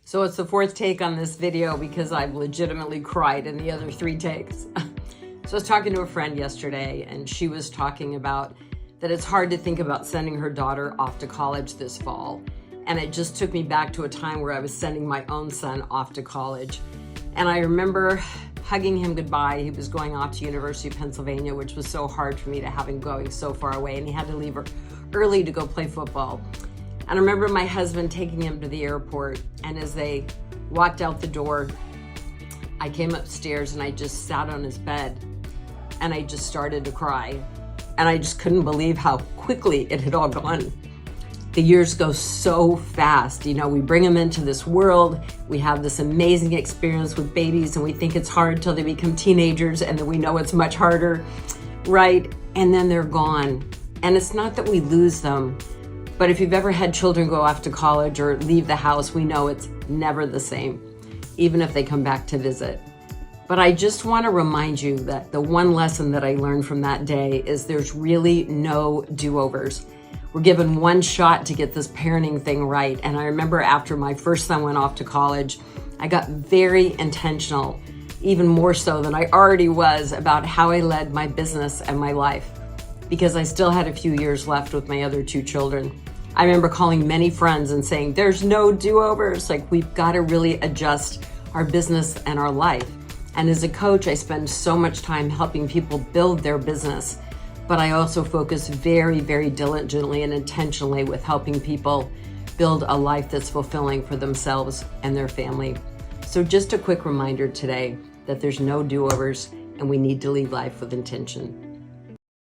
So it's the fourth take on this video because I've legitimately cried in the other three takes. So I was talking to a friend yesterday and she was talking about that it's hard to think about sending her daughter off to college this fall. And it just took me back to a time where I was sending my own son off to college. And I remember hugging him goodbye. He was going off to University of Pennsylvania, which was so hard for me to have him going so far away. And he had to leave early to go play football. And I remember my husband taking him to the airport. And as they walked out the door, I came upstairs and I just sat on his bed and I just started to cry. And I just couldn't believe how quickly it had all gone. The years go so fast. You know, we bring them into this world. We have this amazing experience with babies and we think it's hard till they become teenagers and then we know it's much harder, right? And then they're gone. And it's not that we lose them, but if you've ever had children go off to college or leave the house, we know it's never the same, even if they come back to visit. But I just want to remind you that the one lesson that I learned from that day is there's really no do-overs. We're given one shot to get this parenting thing right. And I remember after my first son went off to college, I got very intentional, even more so than I already was, about how I led my business and my life, because I still had a few years left with my other two children. I remember calling many friends and saying, there's no do-overs. Like, we've got to really adjust our business and our life. And as a coach, I spend so much time helping people build their business, but I also focus very, very diligently and intentionally with helping people build a life that's fulfilling for themselves and their family. So just a quick reminder today that there's no do-overs and we need to lead life with intention.